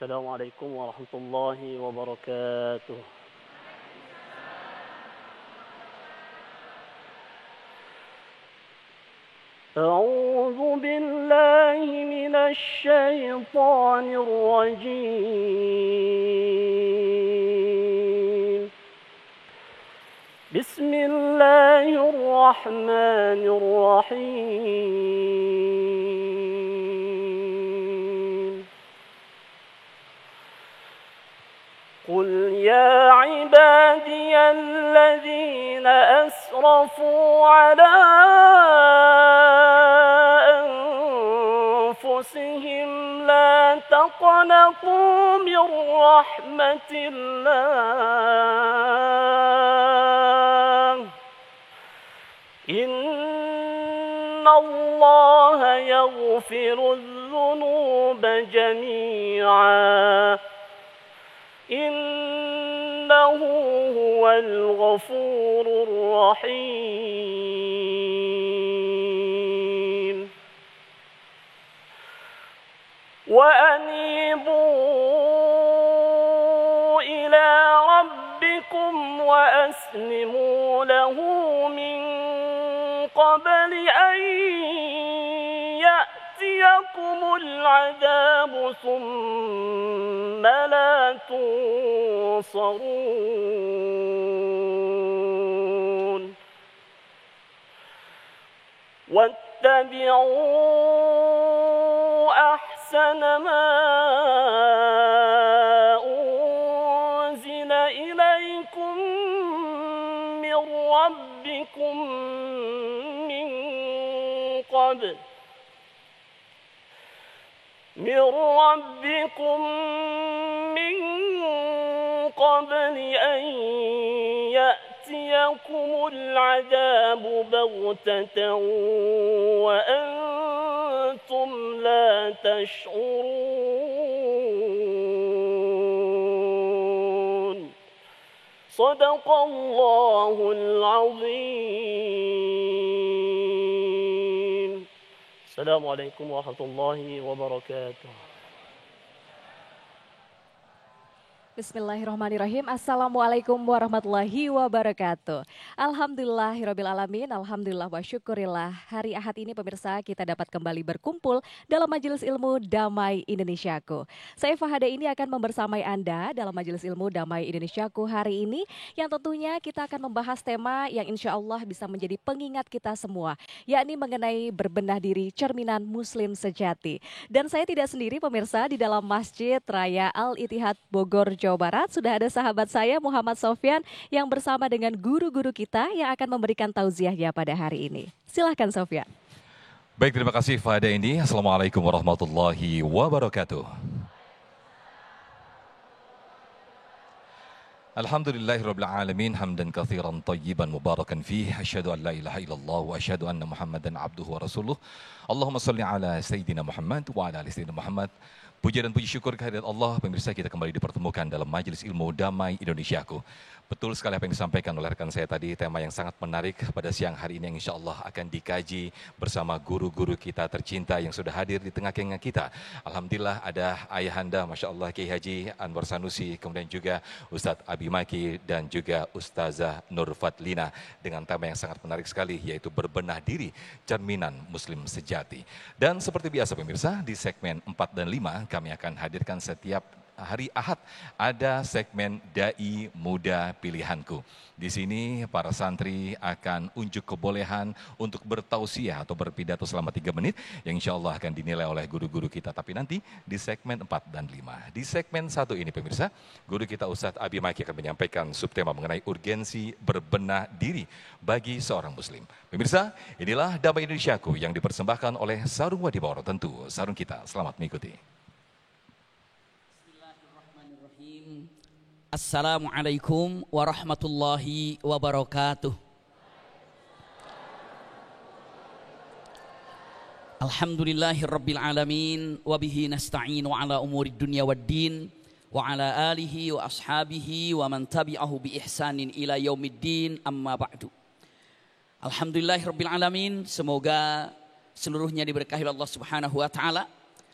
السلام عليكم ورحمة الله وبركاته. أعوذ بالله من الشيطان الرجيم. بسم الله الرحمن الرحيم. قل يا عبادي الذين أسرفوا على أنفسهم لا تقنطوا من رحمة الله إن الله يغفر الذنوب جميعا إنه هو الغفور الرحيم. وأنيبوا إلى ربكم وأسلموا له من قبل أن يأتيكم العذاب ثم لا تنصرون. واتبعوا أحسن ما أنزل إليكم من ربكم من قبل أن يأتيكم العذاب بغتة وأنتم لا تشعرون. صدق الله العظيم. السلام عليكم ورحمة الله وبركاته. Bismillahirrahmanirrahim. Assalamualaikum warahmatullahi wabarakatuh. Alhamdulillahirrabbilalamin. Alhamdulillah wa syukurillah. Hari Ahad ini pemirsa kita dapat kembali berkumpul dalam Majelis Ilmu Damai Indonesiaku. Saya Fahada ini akan membersamai Anda dalam Majelis Ilmu Damai Indonesiaku hari ini, yang tentunya kita akan membahas tema yang insya Allah bisa menjadi pengingat kita semua, yakni mengenai berbenah diri cerminan muslim sejati. Dan saya tidak sendiri pemirsa, di dalam Masjid Raya Al-Ittihad Bogor, Jawa Barat sudah ada sahabat saya Muhammad Sofyan yang bersama dengan guru-guru kita yang akan memberikan tauziahnya pada hari ini. Silahkan Sofyan. Baik, terima kasih Fahada ini. Assalamualaikum warahmatullahi wabarakatuh. Alhamdulillahirabbil alamin, hamdan katsiran thayyiban mubarakan fihi, asyhadu an la ilaha illallah wa asyhadu anna Muhammadan abduhu wa rasuluh. Allahumma shalli ala sayyidina Muhammad wa ala ali sayyidina Muhammad. Puji dan puji syukur kehadirat Allah, pemirsa kita kembali dipertemukan dalam Majelis Ilmu Damai Indonesiaku. Betul sekali apa yang disampaikan oleh rekan saya tadi, tema yang sangat menarik pada siang hari ini yang insya Allah akan dikaji bersama guru-guru kita tercinta yang sudah hadir di tengah-tengah kita. Alhamdulillah ada Ayahanda, Masya Allah, Kiai Haji Anwar Sanusi, kemudian juga Ustadz Abi Maki dan juga Ustazah Nur Fadlina dengan tema yang sangat menarik sekali, yaitu berbenah diri cerminan muslim sejati. Dan seperti biasa pemirsa, di segmen 4 dan 5 kami akan hadirkan setiap hari Ahad ada segmen Dai Muda Pilihanku. Di sini para santri akan unjuk kebolehan untuk bertausiah atau berpidato selama 3 menit yang insya Allah akan dinilai oleh guru-guru kita. Tapi nanti di segmen 4 dan 5. Di segmen 1 ini pemirsa, guru kita Ustadz Abi Maki akan menyampaikan subtema mengenai urgensi berbenah diri bagi seorang muslim. Pemirsa, inilah Damai Indonesiaku yang dipersembahkan oleh Sarung Wadibawaro, tentu sarung kita. Selamat mengikuti. Assalamualaikum warahmatullahi wabarakatuh. Alhamdulillahirabbil alamin wa bihi nasta'in wa ala umurid dunya waddin wa ala alihi wa ashabihi wa man tabi'ahu bi ihsanin ila yaumiddin, amma ba'du. Alhamdulillahirabbil alamin, semoga seluruhnya diberkahi Allah Subhanahu wa taala.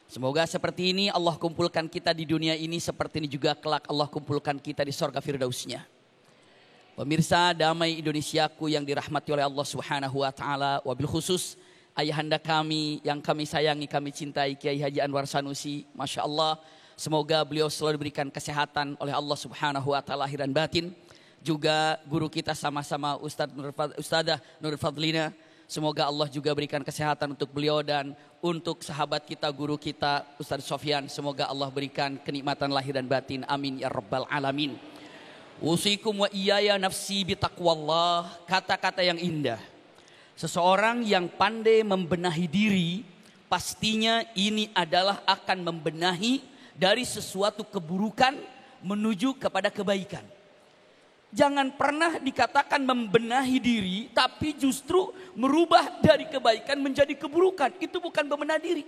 Semoga seperti ini Allah kumpulkan kita di dunia ini, seperti ini juga kelak Allah kumpulkan kita di sorga firdausnya. Pemirsa Damai Indonesiaku yang dirahmati oleh Allah Subhanahu wa taala, wabil khusus ayahanda kami yang kami sayangi, kami cintai, Kiai Haji Anwar Sanusi, Masya Allah. Semoga beliau selalu diberikan kesehatan oleh Allah Subhanahu wa taala lahir dan batin. Juga guru kita sama-sama Ustadzah Nur Fadlina. Semoga Allah juga berikan kesehatan untuk beliau dan untuk sahabat kita, guru kita Ustadz Sofyan. Semoga Allah berikan kenikmatan lahir dan batin. Amin ya rabbal alamin. Usikum wa iyaya nafsi bitaqwallah. Kata-kata yang indah. Seseorang yang pandai membenahi diri, pastinya ini adalah akan membenahi dari sesuatu keburukan menuju kepada kebaikan. Jangan pernah dikatakan membenahi diri, tapi justru merubah dari kebaikan menjadi keburukan. Itu bukan membenahi diri.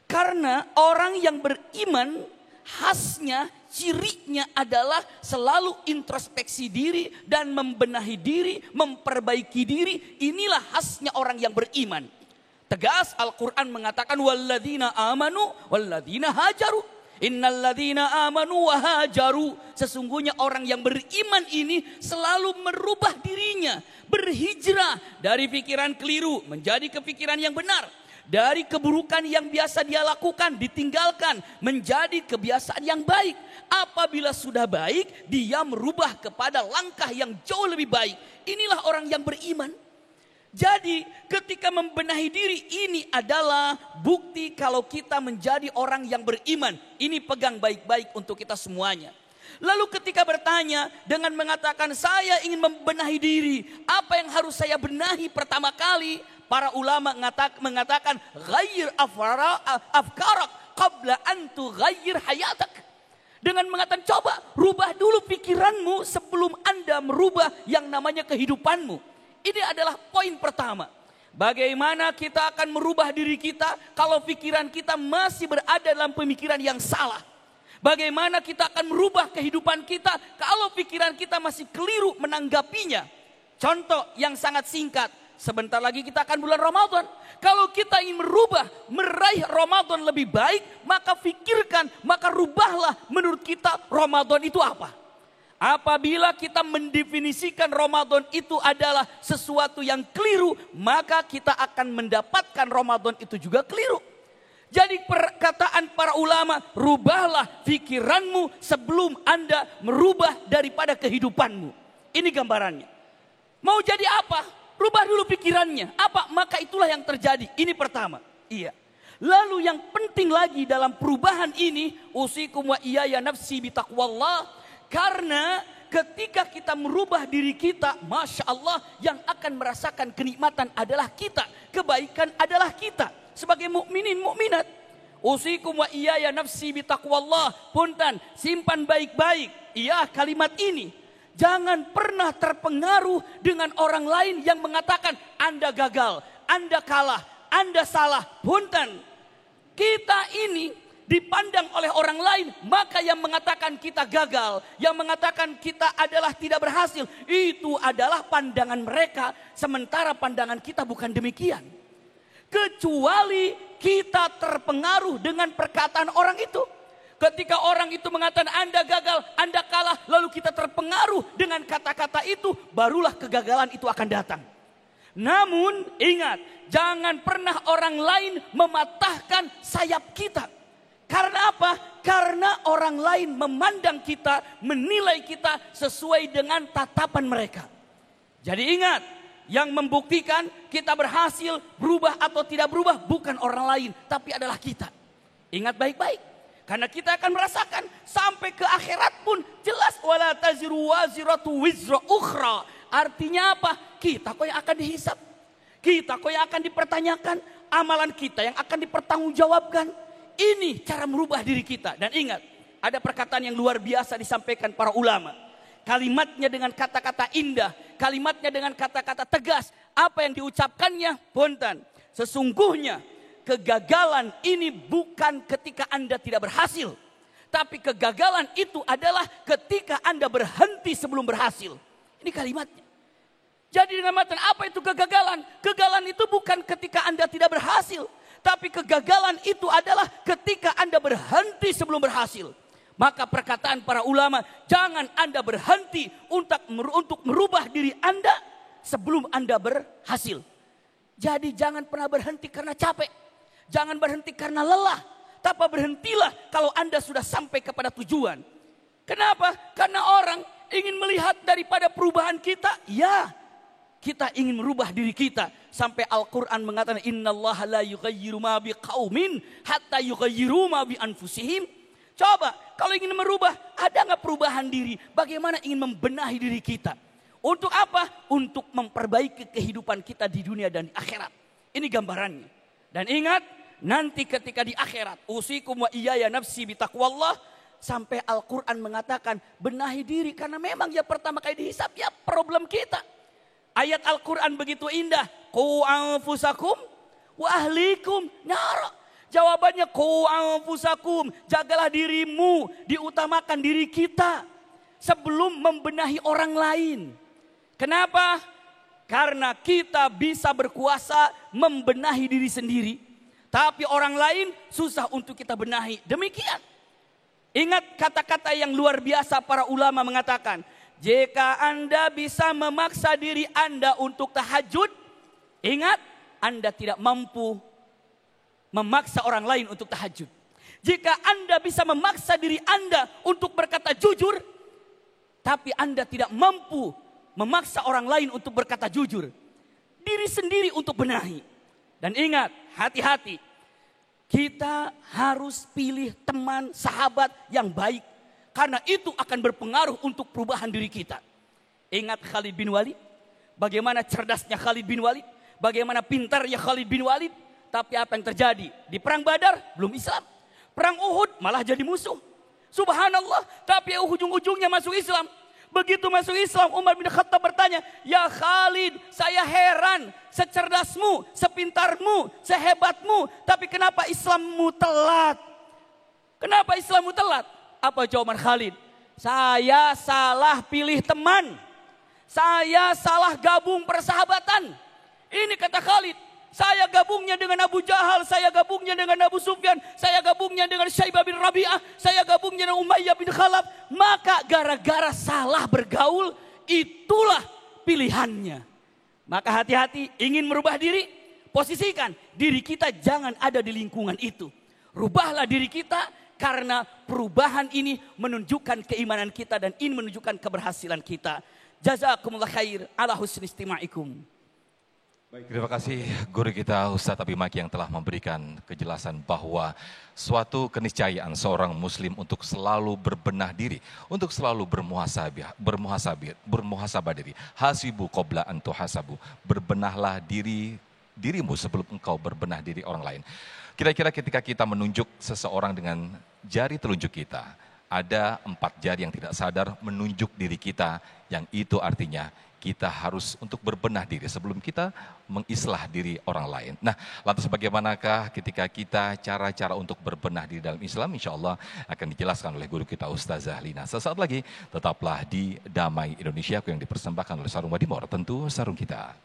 Karena orang yang beriman, khasnya, cirinya adalah selalu introspeksi diri dan membenahi diri, memperbaiki diri. Inilah khasnya orang yang beriman. Tegas Al-Quran mengatakan, walladzina amanu, walladzina hajaru. Innalladzina amanu wa hajaru. Sesungguhnya orang yang beriman ini selalu merubah dirinya, berhijrah dari pikiran keliru menjadi kepikiran yang benar, dari keburukan yang biasa dia lakukan ditinggalkan menjadi kebiasaan yang baik. Apabila sudah baik, dia merubah kepada langkah yang jauh lebih baik. Inilah orang yang beriman. Jadi ketika membenahi diri ini adalah bukti kalau kita menjadi orang yang beriman. Ini pegang baik-baik untuk kita semuanya. Lalu ketika bertanya dengan mengatakan saya ingin membenahi diri, apa yang harus saya benahi pertama kali? Para ulama mengatakan ghayyir afkarak qabla an tughayyir hayatak. Dengan mengatakan coba rubah dulu pikiranmu sebelum Anda merubah yang namanya kehidupanmu. Ini adalah poin pertama. Bagaimana kita akan merubah diri kita kalau pikiran kita masih berada dalam pemikiran yang salah. Bagaimana kita akan merubah kehidupan kita kalau pikiran kita masih keliru menanggapinya. Contoh yang sangat singkat. Sebentar lagi kita akan bulan Ramadan. Kalau kita ingin merubah, meraih Ramadan lebih baik, maka pikirkan, maka rubahlah menurut kita Ramadan itu apa. Apabila kita mendefinisikan Ramadan itu adalah sesuatu yang keliru, maka kita akan mendapatkan Ramadan itu juga keliru. Jadi perkataan para ulama, rubahlah pikiranmu sebelum Anda merubah daripada kehidupanmu. Ini gambarannya. Mau jadi apa? Rubah dulu pikirannya. Apa? Maka itulah yang terjadi. Ini pertama. Iya. Lalu yang penting lagi dalam perubahan ini, usikum wa iyaya nafsi bitaqwallah. Karena ketika kita merubah diri kita, Masya Allah, yang akan merasakan kenikmatan adalah kita. Kebaikan adalah kita. Sebagai mukminin mukminat. Usikum wa iyaya nafsi bitaqwallah. Punten, simpan baik-baik. Iya kalimat ini. Jangan pernah terpengaruh dengan orang lain yang mengatakan Anda gagal, Anda kalah, Anda salah. Punten, kita ini dipandang oleh orang lain, maka yang mengatakan kita gagal, yang mengatakan kita adalah tidak berhasil, itu adalah pandangan mereka, sementara pandangan kita bukan demikian. Kecuali kita terpengaruh dengan perkataan orang itu. Ketika orang itu mengatakan Anda gagal, Anda kalah, lalu kita terpengaruh dengan kata-kata itu, barulah kegagalan itu akan datang. Namun ingat, jangan pernah orang lain mematahkan sayap kita. Karena apa? Karena orang lain memandang kita, menilai kita sesuai dengan tatapan mereka. Jadi ingat, yang membuktikan kita berhasil berubah atau tidak berubah bukan orang lain, tapi adalah kita. Ingat baik-baik. Karena kita akan merasakan sampai ke akhirat pun jelas wala taziru waziratu wizra ukhra. Artinya apa? Kita kok yang akan dihisab. Kita kok yang akan dipertanyakan. Amalan kita yang akan dipertanggungjawabkan. Ini cara merubah diri kita. Dan ingat, ada perkataan yang luar biasa disampaikan para ulama. Kalimatnya dengan kata-kata indah, kalimatnya dengan kata-kata tegas. Apa yang diucapkannya? Punten, sesungguhnya kegagalan ini bukan ketika Anda tidak berhasil. Tapi kegagalan itu adalah ketika Anda berhenti sebelum berhasil. Ini kalimatnya. Jadi dengan matan apa itu kegagalan? Kegagalan itu bukan ketika Anda tidak berhasil. Tapi kegagalan itu adalah ketika Anda berhenti sebelum berhasil. Maka perkataan para ulama, jangan Anda berhenti untuk merubah diri Anda sebelum Anda berhasil. Jadi jangan pernah berhenti karena capek. Jangan berhenti karena lelah. Tapi berhentilah kalau Anda sudah sampai kepada tujuan. Kenapa? Karena orang ingin melihat daripada perubahan kita. Ya, kita ingin merubah diri kita. Sampai Al-Quran mengatakan, innallaha la yughayyiru ma biqaumin hatta yughayyiru ma bi anfusihim. Coba, kalau ingin merubah, ada nggak perubahan diri? Bagaimana ingin membenahi diri kita? Untuk apa? Untuk memperbaiki kehidupan kita di dunia dan di akhirat. Ini gambarannya. Dan ingat, nanti ketika di akhirat, usikum wa iyaya nafsi bitaqwallah, sampai Al-Quran mengatakan benahi diri. Karena memang yang pertama kali dihisab ya problem kita. Ayat Al-Quran begitu indah. Qu anfusakum wa ahlikum nar. Jawabannya qu anfusakum, jagalah dirimu, diutamakan diri kita sebelum membenahi orang lain. Kenapa? Karena kita bisa berkuasa membenahi diri sendiri, tapi orang lain susah untuk kita benahi. Demikian. Ingat kata-kata yang luar biasa para ulama mengatakan, jika Anda bisa memaksa diri Anda untuk tahajud, ingat Anda tidak mampu memaksa orang lain untuk tahajud. Jika Anda bisa memaksa diri Anda untuk berkata jujur, tapi Anda tidak mampu memaksa orang lain untuk berkata jujur, diri sendiri untuk benahi. Dan ingat, hati-hati. Kita harus pilih teman, sahabat yang baik. Karena itu akan berpengaruh untuk perubahan diri kita. Ingat Khalid bin Walid. Bagaimana cerdasnya Khalid bin Walid. Bagaimana pintarnya Khalid bin Walid. Tapi apa yang terjadi? Di perang Badar belum Islam. Perang Uhud malah jadi musuh. Subhanallah. Tapi ujung-ujungnya masuk Islam. Begitu masuk Islam, Umar bin Khattab bertanya, ya Khalid, saya heran, secerdasmu, sepintarmu, sehebatmu, tapi kenapa Islammu telat? Kenapa Islammu telat? Apa jawaban Khalid? Saya salah pilih teman. Saya salah gabung persahabatan. Ini kata Khalid. Saya gabungnya dengan Abu Jahal, saya gabungnya dengan Abu Sufyan, saya gabungnya dengan Syaibah bin Rabi'ah, saya gabungnya dengan Umayyah bin Khalaf. Maka gara-gara salah bergaul, itulah pilihannya. Maka hati-hati, ingin merubah diri, posisikan diri kita jangan ada di lingkungan itu. Rubahlah diri kita karena perubahan ini menunjukkan keimanan kita dan ini menunjukkan keberhasilan kita. Jazakumullah khair ala husni istima'ikum. Baik, terima kasih guru kita Ustadz Abi Maki yang telah memberikan kejelasan bahwa suatu keniscayaan seorang muslim untuk selalu berbenah diri, untuk selalu bermuhasabah diri. Hasibu qabla an tuhasabu. Berbenahlah dirimu sebelum engkau berbenah diri orang lain. Kira-kira ketika kita menunjuk seseorang dengan jari telunjuk kita, ada 4 jari yang tidak sadar menunjuk diri kita, yang itu artinya kita harus untuk berbenah diri sebelum kita mengislah diri orang lain. Nah, lantas bagaimanakah ketika kita cara-cara untuk berbenah diri dalam Islam? Insya Allah akan dijelaskan oleh guru kita Ustazah Lina. Sesaat lagi tetaplah di Damai Indonesia yang dipersembahkan oleh Sarung Wadimor, tentu sarung kita.